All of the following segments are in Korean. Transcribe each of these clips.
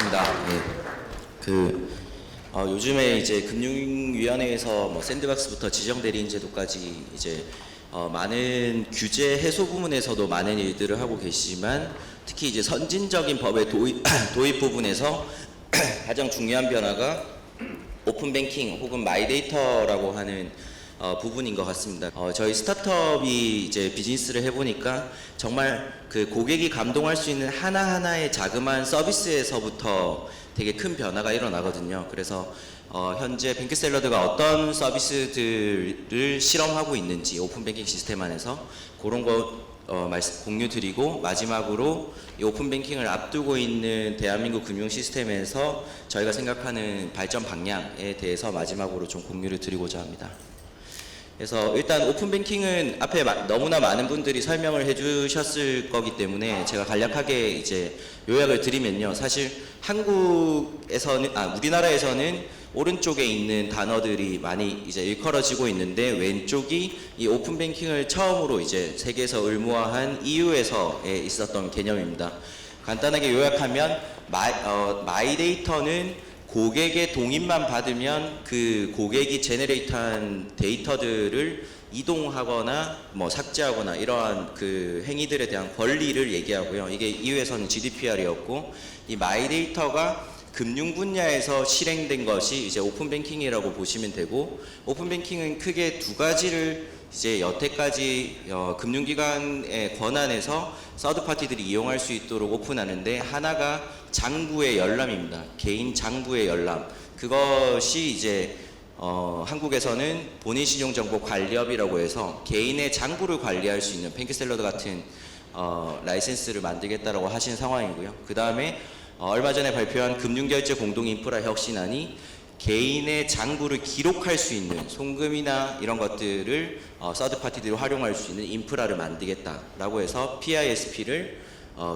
반갑습니다. 예. 요즘에 이제 금융위원회에서 뭐 샌드박스부터 지정대리인 제도까지 이제 많은 규제 해소 부분에서도 많은 일들을 하고 계시지만 특히 이제 선진적인 법의 도입 부분에서 가장 중요한 변화가 오픈뱅킹 혹은 마이데이터라고 하는 부분인 것 같습니다. 저희 스타트업이 이제 비즈니스를 해보니까 정말 그 고객이 감동할 수 있는 하나하나의 자그마한 서비스에서부터 되게 큰 변화가 일어나거든요. 그래서 현재 뱅크샐러드가 어떤 서비스들을 실험하고 있는지 오픈뱅킹 시스템 안에서 그런 거 공유 드리고, 마지막으로 이 오픈뱅킹을 앞두고 있는 대한민국 금융 시스템에서 저희가 생각하는 발전 방향에 대해서 마지막으로 좀 공유를 드리고자 합니다. 그래서 일단 오픈뱅킹은 앞에 너무나 많은 분들이 설명을 해주셨을 거기 때문에 제가 간략하게 이제 요약을 드리면요. 사실 우리나라에서는 오른쪽에 있는 단어들이 많이 이제 일컬어지고 있는데, 왼쪽이 이 오픈뱅킹을 처음으로 이제 세계에서 의무화한 EU에서에 있었던 개념입니다. 간단하게 요약하면 마이데이터는 고객의 동의만 받으면 그 고객이 제네레이트한 데이터들을 이동하거나 뭐 삭제하거나 이러한 그 행위들에 대한 권리를 얘기하고요. 이게 EU에서는 GDPR이었고, 이 마이데이터가 금융 분야에서 실행된 것이 이제 오픈뱅킹이라고 보시면 되고, 오픈뱅킹은 크게 두 가지를 이제 여태까지 금융기관의 권한에서 서드파티들이 이용할 수 있도록 오픈하는데, 하나가 장부의 열람입니다. 개인 장부의 열람. 그것이 이제 한국에서는 본인신용정보관리업이라고 해서 개인의 장부를 관리할 수 있는 뱅크샐러드 같은 라이센스를 만들겠다라고 하신 상황이고요. 그 다음에 얼마 전에 발표한 금융결제 공동인프라 혁신안이 개인의 장부를 기록할 수 있는 송금이나 이런 것들을 서드파티들이 활용할 수 있는 인프라를 만들겠다라고 해서 PISP를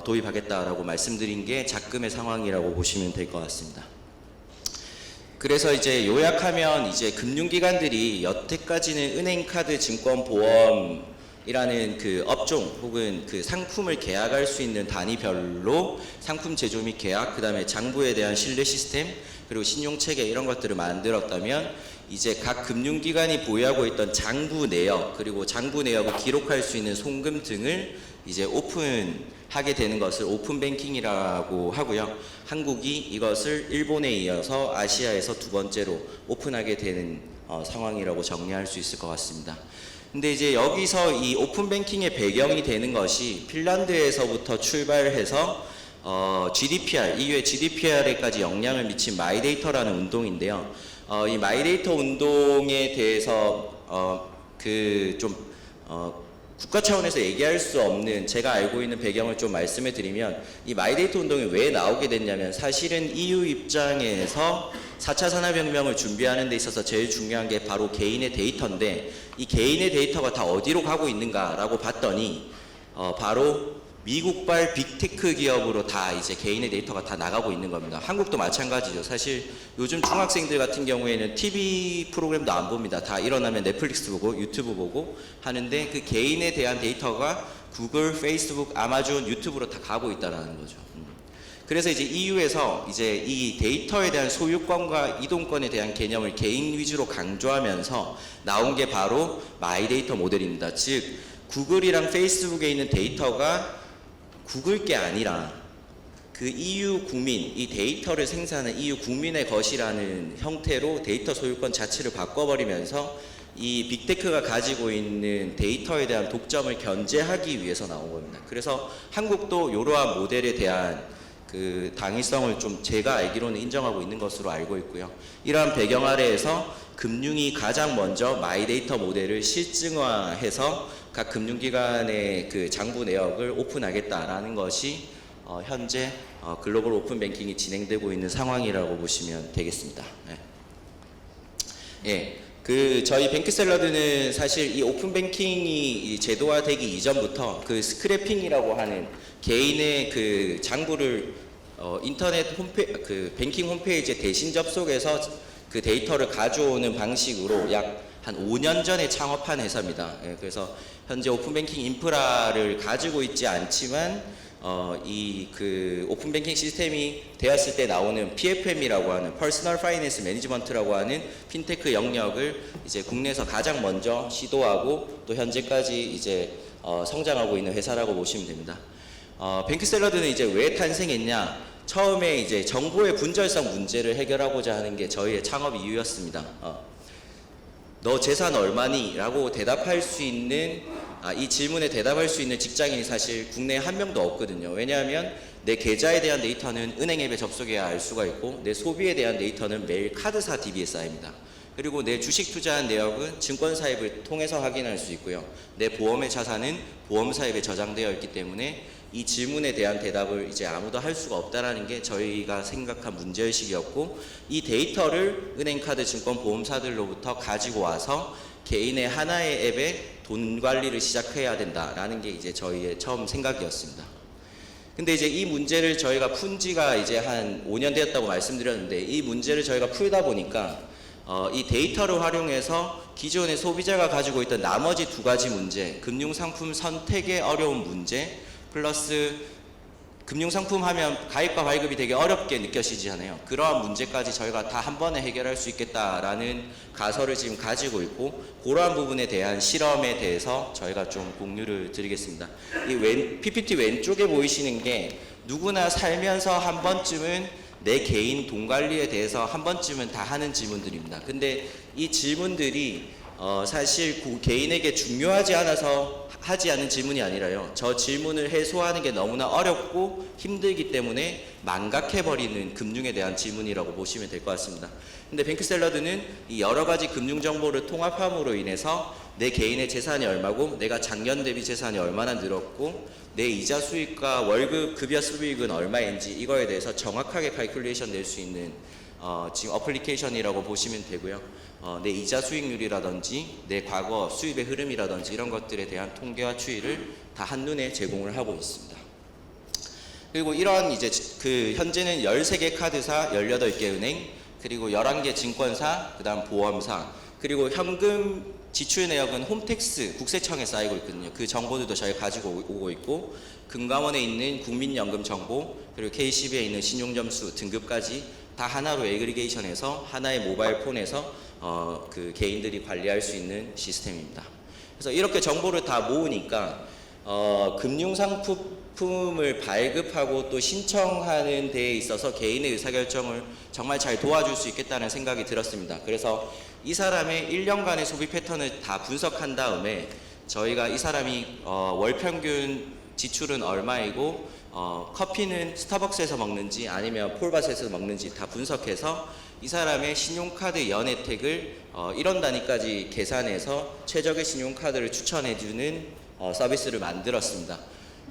도입하겠다라고 말씀드린 게 작금의 상황이라고 보시면 될 것 같습니다. 그래서 이제 요약하면 이제 금융기관들이 여태까지는 은행, 카드, 증권, 보험이라는 그 업종 혹은 그 상품을 계약할 수 있는 단위별로 상품 제조 및 계약, 그 다음에 장부에 대한 신뢰 시스템, 그리고 신용체계 이런 것들을 만들었다면, 이제 각 금융기관이 보유하고 있던 장부 내역, 그리고 장부 내역을 기록할 수 있는 송금 등을 이제 오픈하게 되는 것을 오픈뱅킹이라고 하고요. 한국이 이것을 일본에 이어서 아시아에서 두 번째로 오픈하게 되는 상황이라고 정리할 수 있을 것 같습니다. 근데 이제 여기서 이 오픈뱅킹의 배경이 되는 것이 핀란드에서부터 출발해서 GDPR, EU의 GDPR에까지 영향을 미친 마이데이터라는 운동인데요. 이 마이데이터 운동에 대해서 국가 차원에서 얘기할 수 없는 제가 알고 있는 배경을 좀 말씀해 드리면, 이 마이데이터 운동이 왜 나오게 됐냐면, 사실은 EU 입장에서 4차 산업혁명을 준비하는 데 있어서 제일 중요한 게 바로 개인의 데이터인데, 이 개인의 데이터가 다 어디로 가고 있는가라고 봤더니 바로 미국발 빅테크 기업으로 다 이제 개인의 데이터가 다 나가고 있는 겁니다. 한국도 마찬가지죠. 사실 요즘 중학생들 같은 경우에는 TV 프로그램도 안 봅니다. 다 일어나면 넷플릭스 보고 유튜브 보고 하는데, 그 개인에 대한 데이터가 구글, 페이스북, 아마존, 유튜브로 다 가고 있다는 거죠. 그래서 이제 EU에서 이제 이 데이터에 대한 소유권과 이동권에 대한 개념을 개인 위주로 강조하면서 나온 게 바로 마이데이터 모델입니다. 즉, 구글이랑 페이스북에 있는 데이터가 구글 게 아니라 그 EU 국민, 이 데이터를 생산하는 EU 국민의 것이라는 형태로 데이터 소유권 자체를 바꿔버리면서 이 빅테크가 가지고 있는 데이터에 대한 독점을 견제하기 위해서 나온 겁니다. 그래서 한국도 이러한 모델에 대한 그 당위성을 좀 제가 알기로는 인정하고 있는 것으로 알고 있고요. 이러한 배경 아래에서 금융이 가장 먼저 마이데이터 모델을 실증화해서 각 금융기관의 그 장부 내역을 오픈하겠다라는 것이 현재 글로벌 오픈뱅킹이 진행되고 있는 상황이라고 보시면 되겠습니다. 예. 저희 뱅크샐러드는 사실 이 오픈뱅킹이 제도화되기 이전부터 그 스크래핑이라고 하는 개인의 그 장부를 인터넷 뱅킹 홈페이지에 대신 접속해서 그 데이터를 가져오는 방식으로 약 한 5년 전에 창업한 회사입니다. 그래서 현재 오픈뱅킹 인프라를 가지고 있지 않지만 이 그 오픈 뱅킹 시스템이 되었을 때 나오는 PFM이라고 하는 퍼스널 파이낸스 매니지먼트라고 하는 핀테크 영역을 이제 국내에서 가장 먼저 시도하고 또 현재까지 이제 성장하고 있는 회사라고 보시면 됩니다. 뱅크샐러드는 이제 왜 탄생했냐? 처음에 이제 정보의 분절성 문제를 해결하고자 하는 게 저희의 창업 이유였습니다. 너 재산 얼마니? 라고 대답할 수 있는 이 질문에 대답할 수 있는 직장인이 사실 국내에 한 명도 없거든요. 왜냐하면 내 계좌에 대한 데이터는 은행 앱에 접속해야 알 수가 있고 내 소비에 대한 데이터는 매일 카드사 DB에 쌓입니다. 그리고 내 주식 투자한 내역은 증권사 앱을 통해서 확인할 수 있고요. 내 보험의 자산은 보험사 앱에 저장되어 있기 때문에 이 질문에 대한 대답을 이제 아무도 할 수가 없다라는 게 저희가 생각한 문제의식이었고, 이 데이터를 은행카드 증권 보험사들로부터 가지고 와서 개인의 하나의 앱에 돈 관리를 시작해야 된다라는 게 이제 저희의 처음 생각이었습니다. 근데 이제 이 문제를 저희가 푼 지가 이제 한 5년 되었다고 말씀드렸는데, 이 문제를 저희가 풀다 보니까 이 데이터를 활용해서 기존의 소비자가 가지고 있던 나머지 두 가지 문제, 금융상품 선택의 어려운 문제, 플러스 금융상품 하면 가입과 발급이 되게 어렵게 느껴지잖아요. 그러한 문제까지 저희가 다 한 번에 해결할 수 있겠다라는 가설을 지금 가지고 있고, 그러한 부분에 대한 실험에 대해서 저희가 좀 공유를 드리겠습니다. 이 PPT 왼쪽에 보이시는 게 누구나 살면서 한 번쯤은 내 개인 돈 관리에 대해서 한 번쯤은 다 하는 질문들입니다. 근데 이 질문들이 사실 개인에게 중요하지 않아서 하지 않은 질문이 아니라요. 저 질문을 해소하는 게 너무나 어렵고 힘들기 때문에 망각해버리는 금융에 대한 질문이라고 보시면 될 것 같습니다. 근데 뱅크샐러드는 이 여러 가지 금융 정보를 통합함으로 인해서 내 개인의 재산이 얼마고, 내가 작년 대비 재산이 얼마나 늘었고, 내 이자 수익과 월급 급여 수익은 얼마인지 이거에 대해서 정확하게 칼큘레이션 낼 수 있는 지금 어플리케이션이라고 보시면 되고요. 내 이자 수익률이라든지 내 과거 수입의 흐름이라든지 이런 것들에 대한 통계와 추이를 다 한눈에 제공을 하고 있습니다. 그리고 이러한 이제 현재는 13개 카드사, 18개 은행, 그리고 11개 증권사, 그다음 보험사, 그리고 현금 지출 내역은 홈택스 국세청에 쌓이고 있거든요. 그 정보들도 저희가 가지고 오고 있고, 금감원에 있는 국민연금 정보, 그리고 KCB에 있는 신용점수 등급까지 다 하나로 애그리게이션해서 하나의 모바일 폰에서 그 개인들이 관리할 수 있는 시스템입니다. 그래서 이렇게 정보를 다 모으니까 금융상품을 발급하고 또 신청하는 데에 있어서 개인의 의사결정을 정말 잘 도와줄 수 있겠다는 생각이 들었습니다. 그래서 이 사람의 1년간의 소비 패턴을 다 분석한 다음에 저희가 이 사람이 월 평균 지출은 얼마이고 커피는 스타벅스에서 먹는지 아니면 폴바스에서 먹는지 다 분석해서 이 사람의 신용카드 연혜택을 1원 단위까지 계산해서 최적의 신용카드를 추천해주는 서비스를 만들었습니다.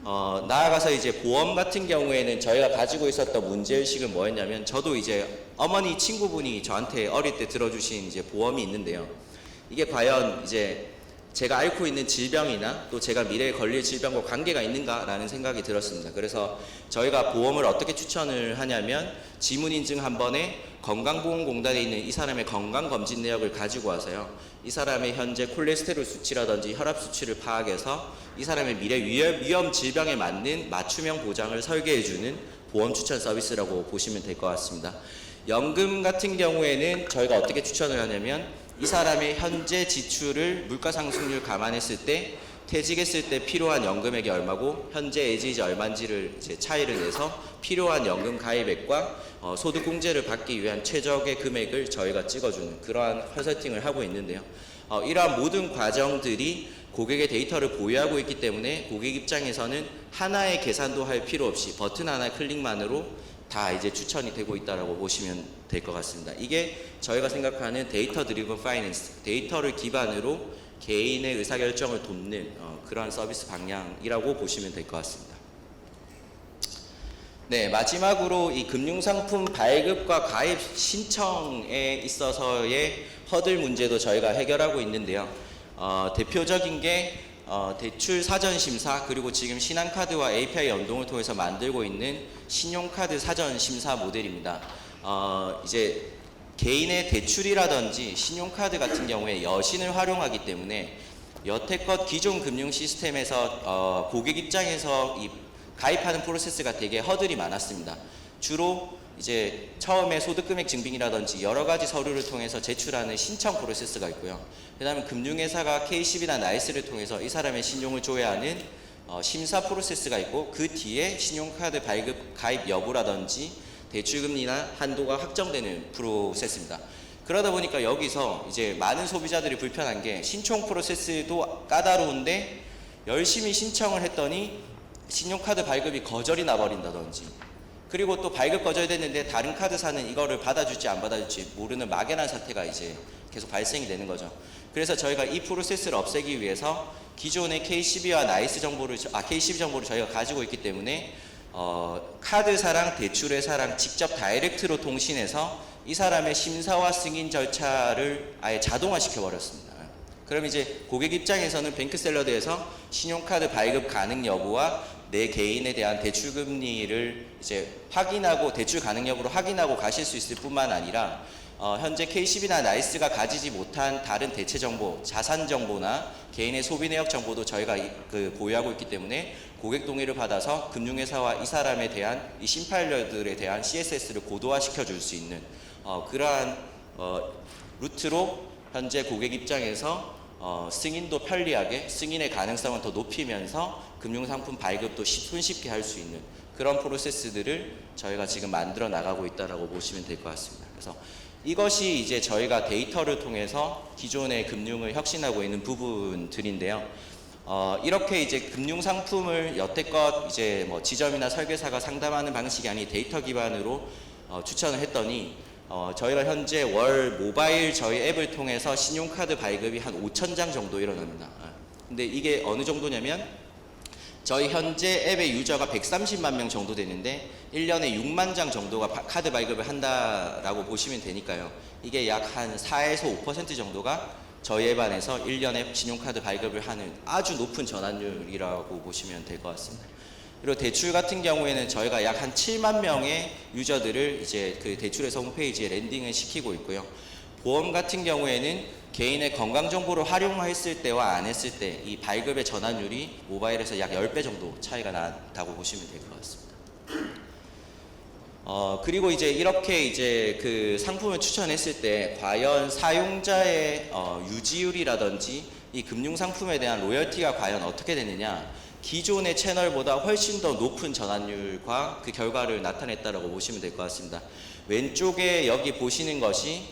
나아가서 이제 보험 같은 경우에는 저희가 가지고 있었던 문제의식은 뭐였냐면, 저도 이제 어머니 친구분이 저한테 어릴 때 들어주신 이제 보험이 있는데요. 이게 과연 이제 제가 앓고 있는 질병이나 또 제가 미래에 걸릴 질병과 관계가 있는가라는 생각이 들었습니다. 그래서 저희가 보험을 어떻게 추천을 하냐면, 지문인증 한 번에 건강보험공단에 있는 이 사람의 건강검진 내역을 가지고 와서요, 이 사람의 현재 콜레스테롤 수치라든지 혈압 수치를 파악해서 이 사람의 미래 위험 질병에 맞는 맞춤형 보장을 설계해주는 보험 추천 서비스라고 보시면 될 것 같습니다. 연금 같은 경우에는 저희가 어떻게 추천을 하냐면, 이 사람의 현재 지출을 물가상승률 감안했을 때 퇴직했을 때 필요한 연금액이 얼마고 현재 에이지 얼마인지를 이제 차이를 내서 필요한 연금 가입액과 소득공제를 받기 위한 최적의 금액을 저희가 찍어주는 그러한 컨설팅을 하고 있는데요. 이러한 모든 과정들이 고객의 데이터를 보유하고 있기 때문에 고객 입장에서는 하나의 계산도 할 필요 없이 버튼 하나 클릭만으로 다 이제 추천이 되고 있다라고 보시면 될 것 같습니다. 이게 저희가 생각하는 데이터 드리븐 파이낸스, 데이터를 기반으로 개인의 의사결정을 돕는 그러한 서비스 방향이라고 보시면 될 것 같습니다. 네, 마지막으로 이 금융상품 발급과 가입 신청에 있어서의 허들 문제도 저희가 해결하고 있는데요. 대표적인 게 대출 사전 심사, 그리고 지금 신한카드와 API 연동을 통해서 만들고 있는 신용카드 사전 심사 모델입니다. 이제 개인의 대출이라든지 신용카드 같은 경우에 여신을 활용하기 때문에 여태껏 기존 금융 시스템에서 고객 입장에서 이 가입하는 프로세스가 되게 허들이 많았습니다. 주로 이제 처음에 소득금액 증빙이라든지 여러 가지 서류를 통해서 제출하는 신청 프로세스가 있고요. 그 다음에 금융회사가 KCB나 나이스를 통해서 이 사람의 신용을 조회하는 심사 프로세스가 있고, 그 뒤에 신용카드 발급 가입 여부라든지 대출금리나 한도가 확정되는 프로세스입니다. 그러다 보니까 여기서 이제 많은 소비자들이 불편한 게, 신청 프로세스도 까다로운데 열심히 신청을 했더니 신용카드 발급이 거절이 나버린다든지, 그리고 또 발급 거절됐는데 다른 카드사는 이거를 받아줄지 안 받아줄지 모르는 막연한 사태가 이제 계속 발생이 되는 거죠. 그래서 저희가 이 프로세스를 없애기 위해서 기존의 KCB와 나이스 정보를, KCB 정보를 저희가 가지고 있기 때문에 카드사랑 대출회사랑 직접 다이렉트로 통신해서 이 사람의 심사와 승인 절차를 아예 자동화시켜 버렸습니다. 그럼 이제 고객 입장에서는 뱅크샐러드에서 신용카드 발급 가능 여부와 내 개인에 대한 대출 금리를 이제 확인하고, 대출 가능 여부를 확인하고 가실 수 있을 뿐만 아니라 현재 KCB나 나이스가 가지지 못한 다른 대체 정보, 자산 정보나 개인의 소비 내역 정보도 저희가 보유하고 있기 때문에 고객 동의를 받아서 금융회사와 이 사람에 대한 이 심파일러들에 대한 CSS를 고도화시켜 줄 수 있는 그러한 루트로 현재 고객 입장에서 승인도 편리하게, 승인의 가능성을 더 높이면서 금융상품 발급도 손쉽게 할 수 있는 그런 프로세스들을 저희가 지금 만들어 나가고 있다라고 보시면 될 것 같습니다. 그래서 이것이 이제 저희가 데이터를 통해서 기존의 금융을 혁신하고 있는 부분들인데요. 이렇게 이제 금융상품을 여태껏 이제 뭐 지점이나 설계사가 상담하는 방식이 아닌 데이터 기반으로 추천을 했더니, 저희가 현재 월 모바일 저희 앱을 통해서 신용카드 발급이 한 5,000장 정도 일어납니다. 근데 이게 어느 정도냐면, 저희 현재 앱의 유저가 130만 명 정도 되는데 1년에 6만 장 정도가 카드 발급을 한다라고 보시면 되니까요. 이게 약 한 4에서 5% 정도가 저희 앱 안에서 1년에 신용카드 발급을 하는 아주 높은 전환율이라고 보시면 될 것 같습니다. 그리고 대출 같은 경우에는 저희가 약 한 7만 명의 유저들을 이제 그 대출회사 홈페이지에 랜딩을 시키고 있고요. 보험 같은 경우에는 개인의 건강 정보를 활용했을 때와 안 했을 때 이 발급의 전환율이 모바일에서 약 10배 정도 차이가 난다고 보시면 될 것 같습니다. 그리고 이제 이렇게 이제 그 상품을 추천했을 때 과연 사용자의 유지율이라든지 이 금융 상품에 대한 로열티가 과연 어떻게 되느냐, 기존의 채널보다 훨씬 더 높은 전환율과 그 결과를 나타냈다라고 보시면 될 것 같습니다. 왼쪽에 여기 보시는 것이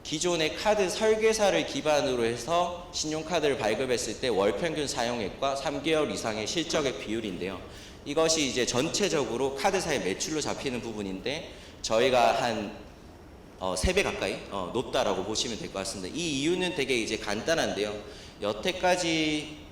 기존의 카드 설계사를 기반으로 해서 신용카드를 발급했을 때 월 평균 사용액과 3개월 이상의 실적의 비율인데요. 이것이 이제 전체적으로 카드사의 매출로 잡히는 부분인데 저희가 한 3배 가까이 높다라고 보시면 될 것 같습니다. 이 이유는 되게 이제 간단한데요. 여태까지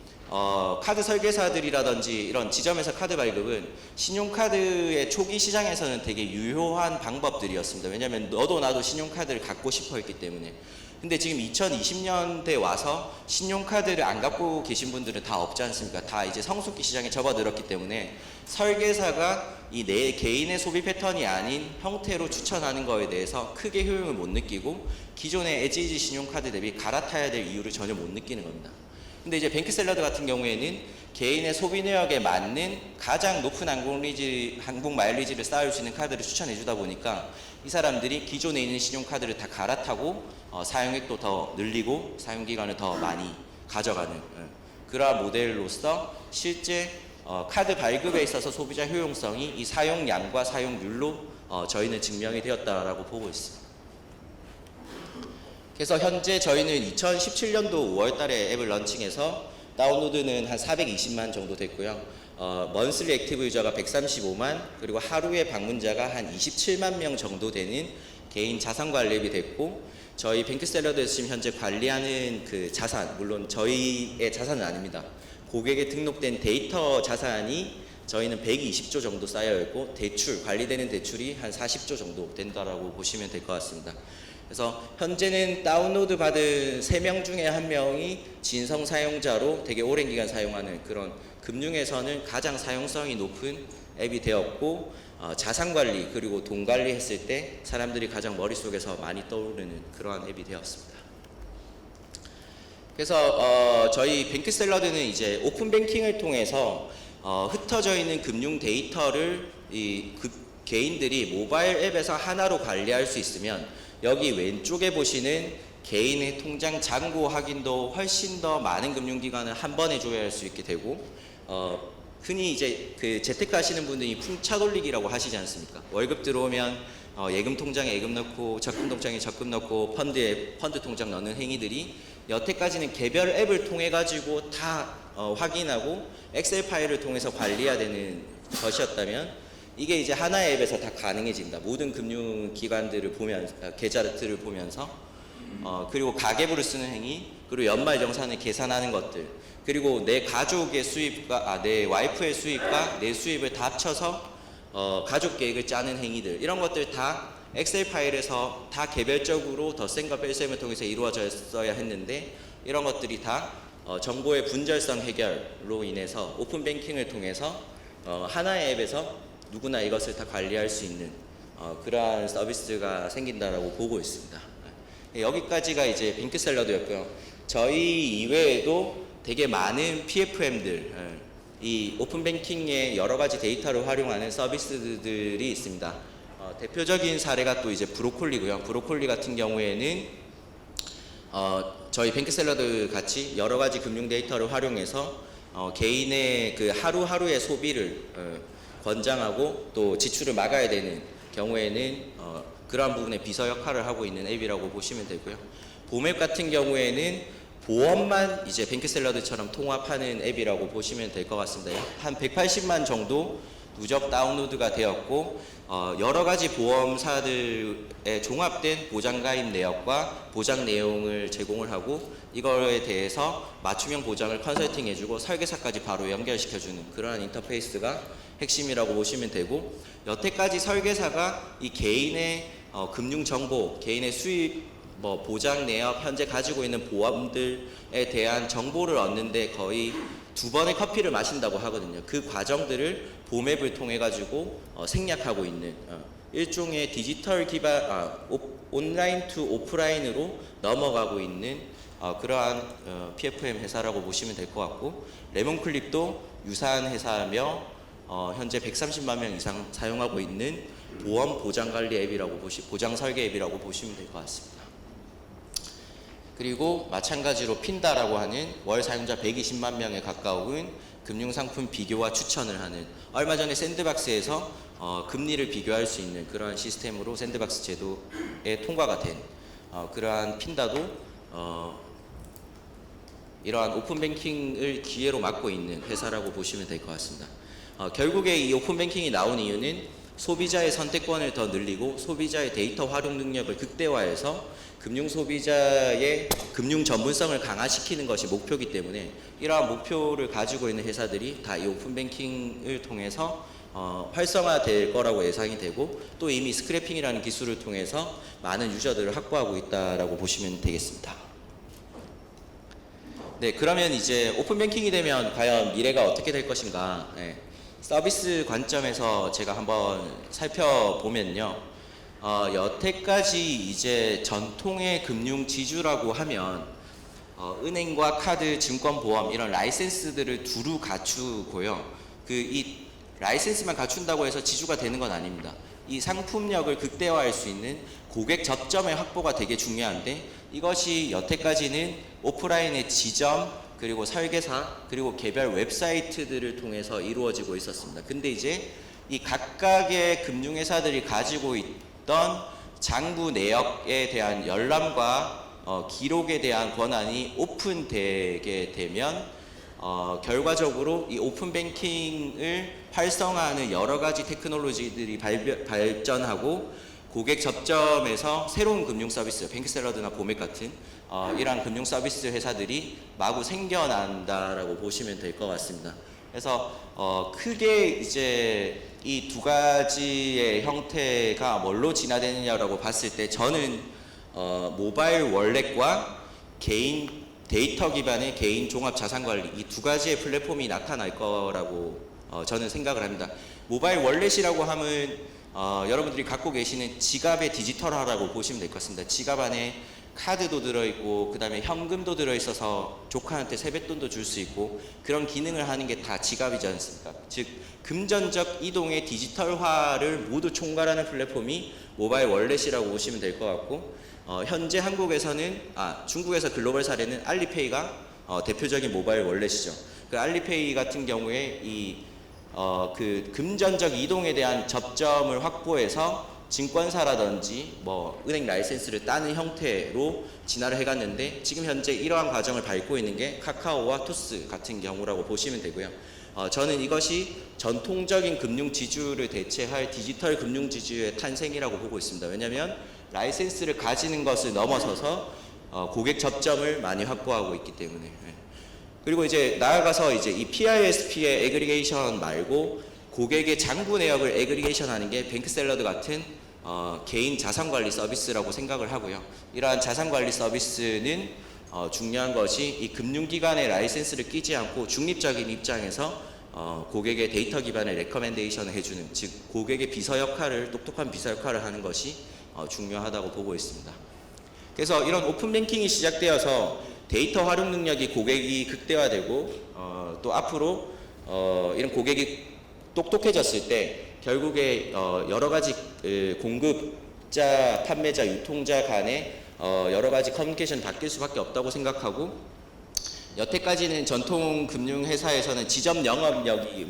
카드 설계사들이라든지 이런 지점에서 카드 발급은 신용카드의 초기 시장에서는 되게 유효한 방법들이었습니다. 왜냐하면 너도 나도 신용카드를 갖고 싶어 했기 때문에. 근데 지금 2020년대에 와서 신용카드를 안 갖고 계신 분들은 다 없지 않습니까? 다 이제 성숙기 시장에 접어들었기 때문에 설계사가 이 내 개인의 소비 패턴이 아닌 형태로 추천하는 거에 대해서 크게 효용을 못 느끼고 기존의 에지이지 신용카드 대비 갈아타야 될 이유를 전혀 못 느끼는 겁니다. 근데 이제 뱅크샐러드 같은 경우에는 개인의 소비 내역에 맞는 가장 높은 항공 마일리지를 쌓을 수 있는 카드를 추천해 주다 보니까 이 사람들이 기존에 있는 신용카드를 다 갈아타고 사용액도 더 늘리고 사용기간을 더 많이 가져가는 그러한 모델로서 실제 카드 발급에 있어서 소비자 효용성이 이 사용량과 사용률로 저희는 증명이 되었다라고 보고 있습니다. 그래서 현재 저희는 2017년도 5월 달에 앱을 런칭해서 다운로드는 한 420만 정도 됐고요. 먼슬리 액티브 유저가 135만, 그리고 하루에 방문자가 한 27만 명 정도 되는 개인 자산 관리 앱이 됐고, 저희 뱅크샐러드에서 지금 현재 관리하는 그 자산, 물론 저희의 자산은 아닙니다. 고객에 등록된 데이터 자산이 저희는 120조 정도 쌓여 있고, 대출, 관리되는 대출이 한 40조 정도 된다라고 보시면 될 것 같습니다. 그래서 현재는 다운로드 받은 3명 중에 1명이 진성 사용자로 되게 오랜 기간 사용하는 그런 금융에서는 가장 사용성이 높은 앱이 되었고, 자산관리 그리고 돈관리 했을 때 사람들이 가장 머릿속에서 많이 떠오르는 그러한 앱이 되었습니다. 그래서 저희 뱅크샐러드는 이제 오픈뱅킹을 통해서 흩어져 있는 금융 데이터를 개인들이 모바일 앱에서 하나로 관리할 수 있으면 여기 왼쪽에 보시는 개인의 통장 잔고 확인도 훨씬 더 많은 금융기관을 한 번에 조회할 수 있게 되고 흔히 이제 그 재테크 하시는 분들이 풍차 돌리기라고 하시지 않습니까? 월급 들어오면 예금 통장에 예금 넣고 적금 통장에 적금 넣고 펀드에 펀드 통장 넣는 행위들이 여태까지는 개별 앱을 통해 가지고 다 확인하고 엑셀 파일을 통해서 관리해야 되는 것이었다면 이게 이제 하나의 앱에서 다 가능해진다. 모든 금융기관들을 보면서 계좌들을 보면서 그리고 가계부를 쓰는 행위, 그리고 연말정산을 계산하는 것들, 그리고 내 가족의 수입과 내 와이프의 수입과 내 수입을 다 합쳐서 가족 계획을 짜는 행위들, 이런 것들 다 엑셀 파일에서 다 개별적으로 덧셈과 뺄셈을 통해서 이루어졌어야 했는데 이런 것들이 다 정보의 분절성 해결로 인해서 오픈 뱅킹을 통해서 하나의 앱에서 누구나 이것을 다 관리할 수 있는 그러한 서비스가 생긴다라고 보고 있습니다. 여기까지가 이제 뱅크샐러드였고요. 저희 이외에도 되게 많은 PFM들, 이 오픈뱅킹의 여러 가지 데이터를 활용하는 서비스들이 있습니다. 대표적인 사례가 또 이제 브로콜리고요. 브로콜리 같은 경우에는 저희 뱅크샐러드 같이 여러 가지 금융 데이터를 활용해서 개인의 그 하루하루의 소비를 권장하고 또 지출을 막아야 되는 경우에는 그러한 부분에 비서 역할을 하고 있는 앱이라고 보시면 되고요. 봄앱 같은 경우에는 보험만 이제 뱅크샐러드처럼 통합하는 앱이라고 보시면 될 것 같습니다. 한 180만 정도 누적 다운로드가 되었고 여러 가지 보험사들의 종합된 보장 가입 내역과 보장 내용을 제공을 하고 이거에 대해서 맞춤형 보장을 컨설팅 해주고 설계사까지 바로 연결시켜주는 그러한 인터페이스가 핵심이라고 보시면 되고, 여태까지 설계사가 이 개인의 금융 정보, 개인의 수입, 보장 내역, 현재 가지고 있는 보험들에 대한 정보를 얻는데 거의 2번의 커피를 마신다고 하거든요. 그 과정들을 봄앱을 통해 가지고 생략하고 있는 일종의 디지털 기반 온라인 투 오프라인으로 넘어가고 있는 그러한 PFM 회사라고 보시면 될 것 같고, 레몬클립도 유사한 회사며 현재 130만 명 이상 사용하고 있는 보험 보장 관리 앱이라고 보장 설계 앱이라고 보시면 될 것 같습니다. 그리고 마찬가지로 핀다라고 하는 월 사용자 120만 명에 가까운 금융상품 비교와 추천을 하는, 얼마 전에 샌드박스에서 금리를 비교할 수 있는 그러한 시스템으로 샌드박스 제도에 통과가 된 그러한 핀다도 이러한 오픈뱅킹을 기회로 맡고 있는 회사라고 보시면 될 것 같습니다. 결국에 이 오픈뱅킹이 나온 이유는 소비자의 선택권을 더 늘리고 소비자의 데이터 활용 능력을 극대화해서 금융 소비자의 금융 전문성을 강화시키는 것이 목표이기 때문에 이러한 목표를 가지고 있는 회사들이 다 이 오픈뱅킹을 통해서 활성화될 거라고 예상이 되고, 또 이미 스크래핑이라는 기술을 통해서 많은 유저들을 확보하고 있다라고 보시면 되겠습니다. 네, 그러면 이제 오픈뱅킹이 되면 과연 미래가 어떻게 될 것인가? 네, 서비스 관점에서 제가 한번 살펴보면요. 여태까지 이제 전통의 금융 지주라고 하면 은행과 카드, 증권, 보험 이런 라이센스들을 두루 갖추고요. 이 라이센스만 갖춘다고 해서 지주가 되는 건 아닙니다. 이 상품력을 극대화할 수 있는 고객 접점의 확보가 되게 중요한데, 이것이 여태까지는 오프라인의 지점, 그리고 설계사, 그리고 개별 웹사이트들을 통해서 이루어지고 있었습니다. 근데 이제 이 각각의 금융회사들이 가지고 있던 장부 내역에 대한 열람과 기록에 대한 권한이 오픈되게 되면 결과적으로 이 오픈뱅킹을 활성화하는 여러 가지 테크놀로지들이 발전하고 고객 접점에서 새로운 금융 서비스, 뱅크샐러드나 봄앱 같은 이러한 금융 서비스 회사들이 마구 생겨난다라고 보시면 될 것 같습니다. 그래서 크게 이제 이 두 가지의 형태가 뭘로 진화되느냐라고 봤을 때 저는 모바일 월렛과 개인 데이터 기반의 개인 종합 자산 관리, 이 두 가지의 플랫폼이 나타날 거라고 저는 생각을 합니다. 모바일 월렛이라고 하면 여러분들이 갖고 계시는 지갑의 디지털화라고 보시면 될 것 같습니다. 지갑 안에 카드도 들어있고 그다음에 현금도 들어있어서 조카한테 세뱃돈도 줄 수 있고 그런 기능을 하는 게 다 지갑이지 않습니까? 즉 금전적 이동의 디지털화를 모두 총괄하는 플랫폼이 모바일 월렛이라고 보시면 될 것 같고 현재 한국에서는 중국에서 글로벌 사례는 알리페이가 대표적인 모바일 월렛이죠. 그 알리페이 같은 경우에 그 금전적 이동에 대한 접점을 확보해서 증권사라든지 뭐 은행 라이센스를 따는 형태로 진화를 해갔는데 지금 현재 이러한 과정을 밟고 있는 게 카카오와 토스 같은 경우라고 보시면 되고요. 저는 이것이 전통적인 금융 지주를 대체할 디지털 금융 지주의 탄생이라고 보고 있습니다. 왜냐하면 라이센스를 가지는 것을 넘어서서 고객 접점을 많이 확보하고 있기 때문에. 그리고 이제 나아가서 이제 이 PISP의 애그리게이션 말고 고객의 장부 내역을 애그리게이션 하는 게 뱅크샐러드 같은 개인 자산관리 서비스라고 생각을 하고요. 이러한 자산관리 서비스는 중요한 것이 이 금융기관의 라이센스를 끼지 않고 중립적인 입장에서 고객의 데이터 기반의 레커멘데이션을 해주는, 즉 고객의 비서 역할을, 똑똑한 비서 역할을 하는 것이 중요하다고 보고 있습니다. 그래서 이런 오픈뱅킹이 시작되어서 데이터 활용 능력이 고객이 극대화되고 또 앞으로 이런 고객이 똑똑해졌을 때 결국에 여러 가지 공급자, 판매자, 유통자 간의 여러 가지 커뮤니케이션이 바뀔 수밖에 없다고 생각하고, 여태까지는 전통 금융회사에서는 지점 영업력이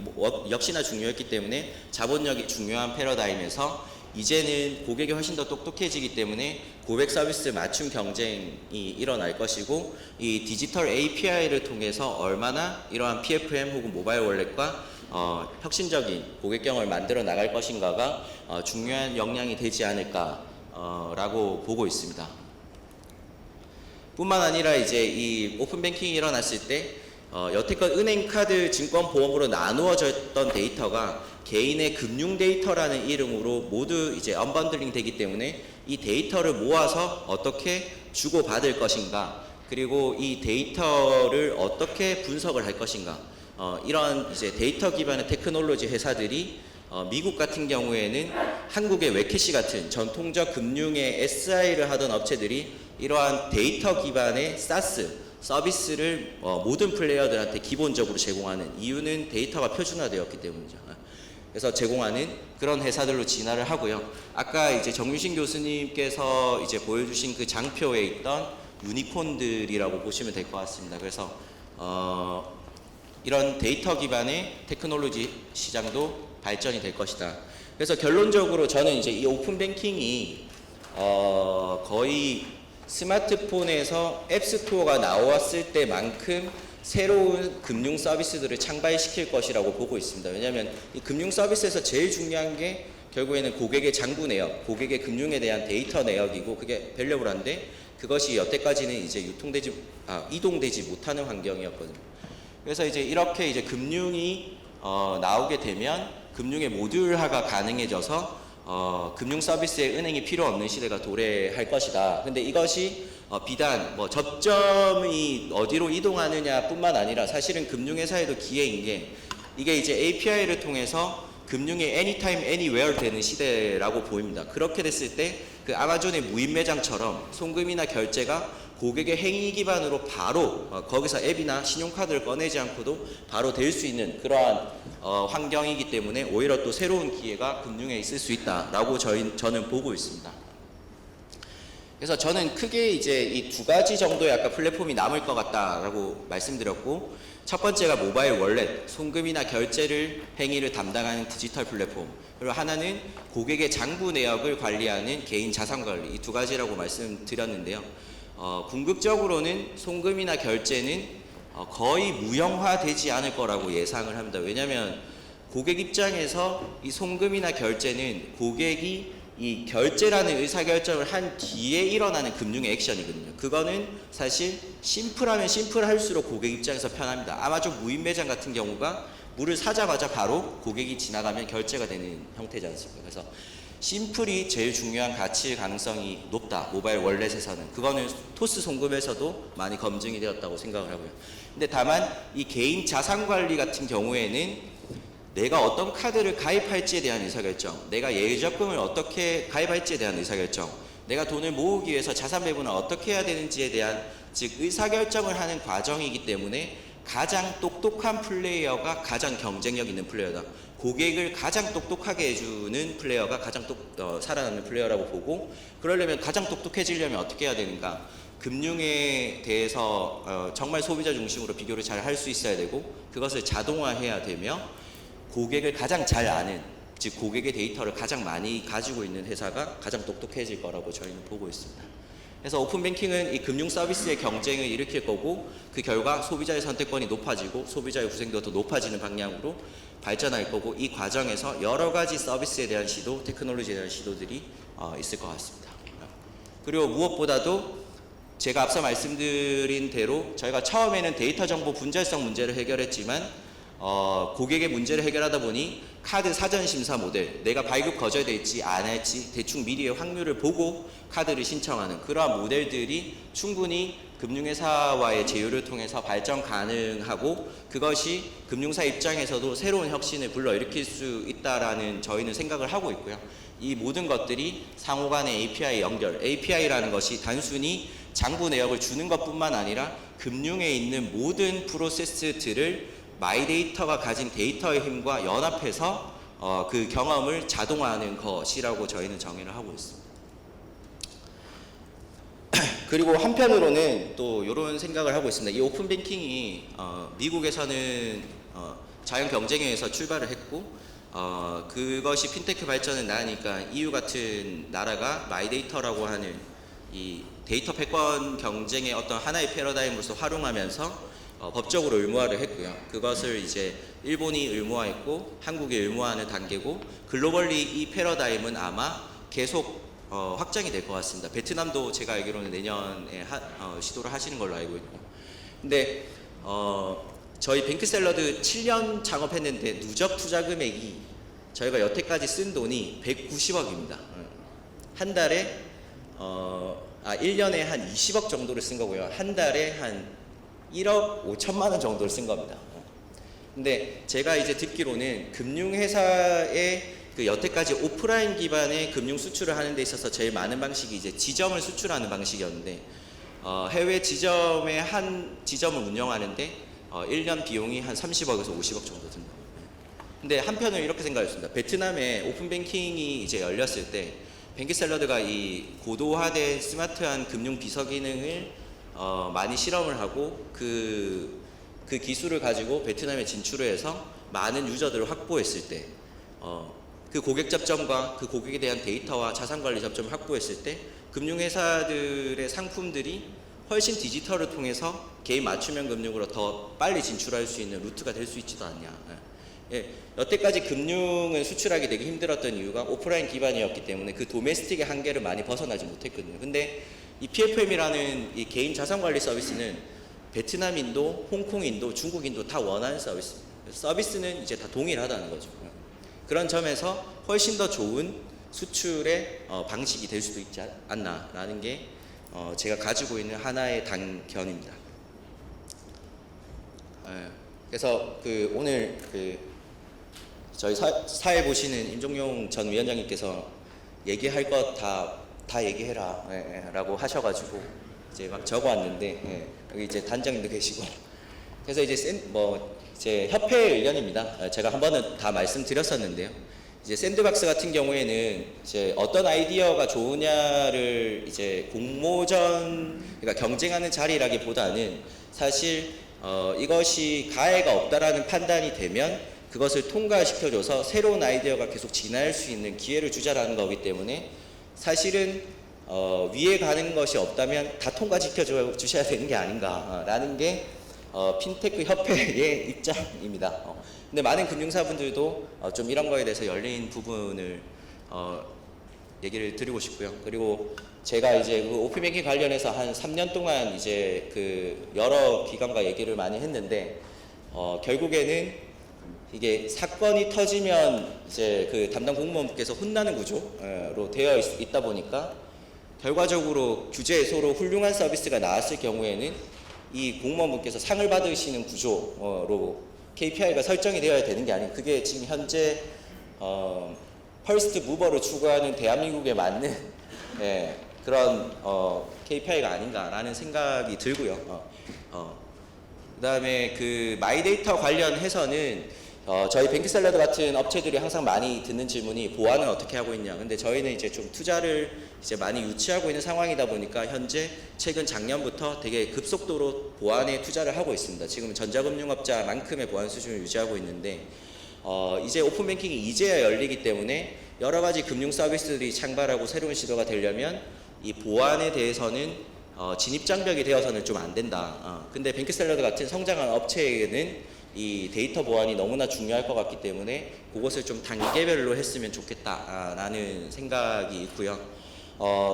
역시나 중요했기 때문에 자본력이 중요한 패러다임에서 이제는 고객이 훨씬 더 똑똑해지기 때문에 고객 서비스 맞춤 경쟁이 일어날 것이고, 이 디지털 API를 통해서 얼마나 이러한 PFM 혹은 모바일 월렛과 혁신적인 고객 경험을 만들어 나갈 것인가가 중요한 역량이 되지 않을까라고 보고 있습니다. 뿐만 아니라 이제 이 오픈뱅킹이 일어났을 때 여태껏 은행, 카드, 증권, 보험으로 나누어졌던 데이터가 개인의 금융 데이터라는 이름으로 모두 이제 언번들링 되기 때문에 이 데이터를 모아서 어떻게 주고받을 것인가, 그리고 이 데이터를 어떻게 분석을 할 것인가, 이런 이제 데이터 기반의 테크놀로지 회사들이 미국 같은 경우에는 한국의 웨캐시 같은 전통적 금융의 SI를 하던 업체들이 이러한 데이터 기반의 SaaS 서비스를 모든 플레이어들한테 기본적으로 제공하는 이유는 데이터가 표준화되었기 때문이죠. 그래서 제공하는 그런 회사들로 진화를 하고요. 아까 이제 정유신 교수님께서 이제 보여주신 그 장표에 있던 유니콘들이라고 보시면 될 것 같습니다. 그래서 이런 데이터 기반의 테크놀로지 시장도 발전이 될 것이다. 그래서 결론적으로 저는 이제 이 오픈뱅킹이 거의 스마트폰에서 앱스토어가 나왔을 때만큼 새로운 금융 서비스들을 창발시킬 것이라고 보고 있습니다. 왜냐하면 이 금융 서비스에서 제일 중요한 게 결국에는 고객의 장부 내역, 고객의 금융에 대한 데이터 내역이고, 그게 밸류블한데 그것이 여태까지는 이제 이동되지 못하는 환경이었거든요. 그래서 이제 이렇게 이제 금융이 나오게 되면 금융의 모듈화가 가능해져서 금융 서비스에 은행이 필요 없는 시대가 도래할 것이다. 근데 이것이 비단 뭐 접점이 어디로 이동하느냐 뿐만 아니라 사실은 금융회사에도 기회인 게, 이게 이제 API를 통해서 금융이 anytime, anywhere 되는 시대라고 보입니다. 그렇게 됐을 때 그 아마존의 무인 매장처럼 송금이나 결제가 고객의 행위 기반으로 바로 거기서 앱이나 신용카드를 꺼내지 않고도 바로 될 수 있는 그러한 환경이기 때문에 오히려 또 새로운 기회가 금융에 있을 수 있다라고 저는 보고 있습니다. 그래서 저는 크게 이제 이 두 가지 정도의 아까 플랫폼이 남을 것 같다라고 말씀드렸고, 첫 번째가 모바일 월렛, 송금이나 결제를 행위를 담당하는 디지털 플랫폼, 그리고 하나는 고객의 장부 내역을 관리하는 개인 자산 관리, 이 두 가지라고 말씀드렸는데요. 궁극적으로는 송금이나 결제는 거의 무형화되지 않을 거라고 예상을 합니다. 왜냐하면 고객 입장에서 이 송금이나 결제는 고객이 이 결제라는 의사결정을 한 뒤에 일어나는 금융의 액션이거든요. 그거는 사실 심플하면 심플할수록 고객 입장에서 편합니다. 아마존 무인 매장 같은 경우가 물을 사자마자 바로 고객이 지나가면 결제가 되는 형태지 않습니까? 그래서 심플이 제일 중요한 가치의 가능성이 높다. 모바일 월렛에서는. 그거는 토스 송금에서도 많이 검증이 되었다고 생각을 하고요. 근데 다만 이 개인 자산 관리 같은 경우에는 내가 어떤 카드를 가입할지에 대한 의사결정, 내가 예적금을 어떻게 가입할지에 대한 의사결정, 내가 돈을 모으기 위해서 자산 배분을 어떻게 해야 되는지에 대한 즉 의사결정을 하는 과정이기 때문에 가장 똑똑한 플레이어가 가장 경쟁력 있는 플레이어다. 고객을 가장 똑똑하게 해주는 플레이어가 가장 살아남는 플레이어라고 보고, 그러려면 가장 똑똑해지려면 어떻게 해야 되는가? 금융에 대해서 정말 소비자 중심으로 비교를 잘 할 수 있어야 되고, 그것을 자동화해야 되며, 고객을 가장 잘 아는, 즉 고객의 데이터를 가장 많이 가지고 있는 회사가 가장 똑똑해질 거라고 저희는 보고 있습니다. 그래서 오픈뱅킹은 이 금융 서비스의 경쟁을 일으킬 거고, 그 결과 소비자의 선택권이 높아지고 소비자의 후생도가 더 높아지는 방향으로 발전할 거고, 이 과정에서 여러 가지 서비스에 대한 시도, 테크놀로지에 대한 시도들이 있을 것 같습니다. 그리고 무엇보다도 제가 앞서 말씀드린 대로 저희가 처음에는 데이터 정보 분절성 문제를 해결했지만 고객의 문제를 해결하다 보니 카드 사전 심사 모델, 내가 발급 거절될지 안 할지 대충 미리의 확률을 보고 카드를 신청하는 그러한 모델들이 충분히 금융회사와의 제휴를 통해서 발전 가능하고, 그것이 금융사 입장에서도 새로운 혁신을 불러일으킬 수 있다라는 저희는 생각을 하고 있고요. 이 모든 것들이 상호 간의 API 연결, API라는 것이 단순히 장부 내역을 주는 것뿐만 아니라 금융에 있는 모든 프로세스들을 마이데이터가 가진 데이터의 힘과 연합해서 그 경험을 자동화하는 것이라고 저희는 정의를 하고 있습니다. 그리고 한편으로는 또 이런 생각을 하고 있습니다. 이 오픈뱅킹이 미국에서는 자연 경쟁에 의해서 출발을 했고, 그것이 핀테크 발전을 낳으니까 EU 같은 나라가 마이데이터라고 하는 이 데이터 패권 경쟁의 어떤 하나의 패러다임으로서 활용하면서 법적으로 의무화를 했고요. 그것을 이제 일본이 의무화했고 한국이 의무화하는 단계고, 글로벌리 이 패러다임은 아마 계속 확장이 될 것 같습니다. 베트남도 제가 알기로는 내년에 시도를 하시는 걸로 알고 있고, 근데 저희 뱅크샐러드 7년 창업했는데 누적 투자 금액이 저희가 여태까지 쓴 돈이 190억입니다. 한 달에 1년에 한 20억 정도를 쓴 거고요. 한 달에 한 1억 5천만 원 정도를 쓴 겁니다. 근데 제가 이제 듣기로는 금융회사의 그 여태까지 오프라인 기반의 금융 수출을 하는 데 있어서 제일 많은 방식이 이제 지점을 수출하는 방식이었는데, 해외 지점의 한 지점을 운영하는데 1년 비용이 한 30억에서 50억 정도 듭니다. 근데 한편으로 이렇게 생각했습니다. 베트남에 오픈뱅킹이 이제 열렸을 때 뱅크샐러드가 이 고도화된 스마트한 금융 비서 기능을 많이 실험을 하고 그 기술을 가지고 베트남에 진출을 해서 많은 유저들을 확보했을 때, 그 고객 접점과 그 고객에 대한 데이터와 자산관리 접점을 확보했을 때 금융회사들의 상품들이 훨씬 디지털을 통해서 개인 맞춤형 금융으로 더 빨리 진출할 수 있는 루트가 될 수 있지도 않냐. 예, 여태까지 금융을 수출하기 되게 힘들었던 이유가 오프라인 기반이었기 때문에 그 도메스틱의 한계를 많이 벗어나지 못했거든요. 근데 이 PFM이라는 이 개인 자산관리 서비스는 베트남인도, 홍콩인도, 중국인도 다 원하는 서비스입니다. 서비스는 이제 다 동일하다는 거죠. 그런 점에서 훨씬 더 좋은 수출의 방식이 될 수도 있지 않나라는 게 제가 가지고 있는 하나의 단견입니다. 그래서 오늘 저희 사회 보시는 임종용 전 위원장님께서 얘기할 것 다 얘기해라 라고 하셔가지고 이제 막 적어왔는데, 여기 이제 단장님도 계시고, 그래서 이제 이제 협회 의견입니다. 제가 한 번은 다 말씀드렸었는데요. 이제 샌드박스 같은 경우에는 이제 어떤 아이디어가 좋으냐를 이제 공모전, 그러니까 경쟁하는 자리라기보다는 사실 이것이 가해가 없다라는 판단이 되면 그것을 통과시켜줘서 새로운 아이디어가 계속 진화할 수 있는 기회를 주자라는 거기 때문에, 사실은 위에 가는 것이 없다면 다 통과시켜 주셔야 되는 게 아닌가라는 게 핀테크 협회의 입장입니다. 근데 많은 금융사분들도 좀 이런 거에 대해서 열린 부분을 얘기를 드리고 싶고요. 그리고 제가 이제 그 오픈뱅킹 관련해서 한 3년 동안 이제 그 여러 기관과 얘기를 많이 했는데, 결국에는 이게 사건이 터지면 이제 그 담당 공무원께서 혼나는 구조로 되어 있다 보니까 결과적으로 규제소로 훌륭한 서비스가 나왔을 경우에는 이 공무원분께서 상을 받으시는 구조로 KPI가 설정이 되어야 되는 게 아니고, 그게 지금 현재 퍼스트 무버를 추구하는 대한민국에 맞는 그런 KPI가 아닌가라는 생각이 들고요. 그다음에 그 마이데이터 관련해서는 저희 뱅크샐러드 같은 업체들이 항상 많이 듣는 질문이 보안은 어떻게 하고 있냐. 근데 저희는 이제 좀 투자를 이제 많이 유치하고 있는 상황이다 보니까 현재 최근 작년부터 되게 급속도로 보안에 투자를 하고 있습니다. 지금 전자금융업자만큼의 보안 수준을 유지하고 있는데 이제 오픈뱅킹이 이제야 열리기 때문에 여러 가지 금융 서비스들이 창발하고 새로운 시도가 되려면 이 보안에 대해서는 진입장벽이 되어서는 좀 안 된다. 근데 뱅크샐러드 같은 성장한 업체에는 이 데이터 보안이 너무나 중요할 것 같기 때문에 그것을 좀 단계별로 했으면 좋겠다라는 생각이 있고요.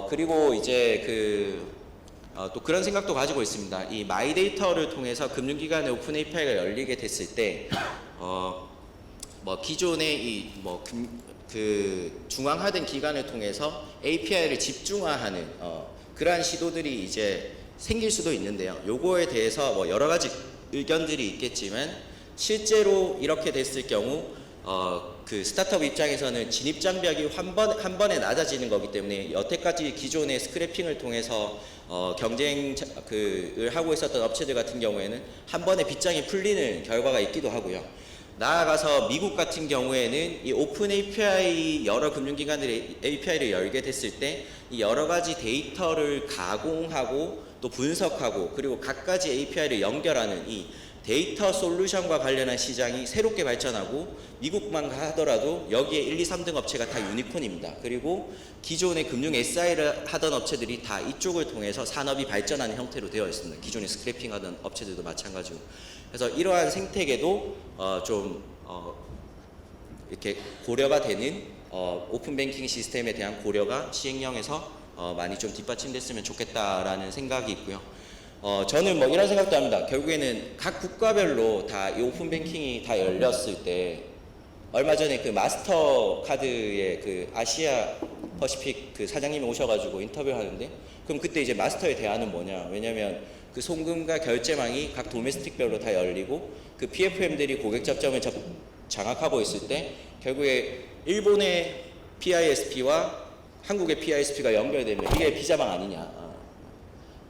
그리고 이제 또 그런 생각도 가지고 있습니다. 이 마이데이터를 통해서 금융기관의 오픈 API가 열리게 됐을 때, 뭐 기존의 그 중앙화된 기관을 통해서 API를 집중화하는 그러한 시도들이 이제 생길 수도 있는데요. 요거에 대해서 뭐 여러 가지 의견들이 있겠지만 실제로 이렇게 됐을 경우 그 스타트업 입장에서는 진입 장벽이 한 번에 낮아지는 거기 때문에 여태까지 기존의 스크래핑을 통해서 경쟁을 하고 있었던 업체들 같은 경우에는 한 번에 빗장이 풀리는 결과가 있기도 하고요. 나아가서 미국 같은 경우에는 이 오픈 API 여러 금융기관들의 API를 열게 됐을 때 이 여러 가지 데이터를 가공하고 또 분석하고 그리고 각가지 API를 연결하는 이 데이터 솔루션과 관련한 시장이 새롭게 발전하고 미국만 하더라도 여기에 1, 2, 3등 업체가 다 유니콘입니다. 그리고 기존의 금융 SI를 하던 업체들이 다 이쪽을 통해서 산업이 발전하는 형태로 되어 있습니다. 기존에 스크래핑 하던 업체들도 마찬가지고. 그래서 이러한 생태계도 이렇게 고려가 되는 오픈 뱅킹 시스템에 대한 고려가 시행령에서 많이 좀 뒷받침됐으면 좋겠다라는 생각이 있고요. 저는 뭐 이런 생각도 합니다. 결국에는 각 국가별로 다 이 오픈 뱅킹이 다 열렸을 때 얼마 전에 그 마스터카드의 그 아시아 퍼시픽 그 사장님이 오셔가지고 인터뷰를 하는데 그럼 그때 이제 마스터의 대안은 뭐냐? 왜냐면 그 송금과 결제망이 각 도메스틱별로 다 열리고 그 PFM들이 고객 접점을 장악하고 있을 때 결국에 일본의 PISP와 한국의 PISP가 연결되면 이게 비자망 아니냐?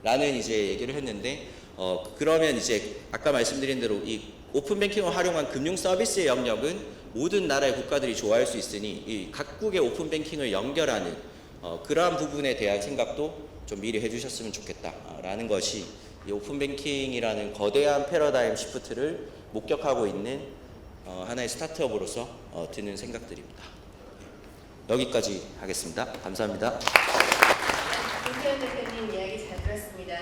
라는 이제 얘기를 했는데 그러면 이제 아까 말씀드린 대로 이 오픈 뱅킹을 활용한 금융 서비스의 영역은 모든 나라의 국가들이 좋아할 수 있으니 이 각국의 오픈 뱅킹을 연결하는 그러한 부분에 대한 생각도 좀 미리 해주셨으면 좋겠다라는 것이 이 오픈 뱅킹이라는 거대한 패러다임 시프트를 목격하고 있는 하나의 스타트업으로서 드는 생각들입니다. 여기까지 하겠습니다. 감사합니다. 김태현 대표님 이야기 잘 들었습니다.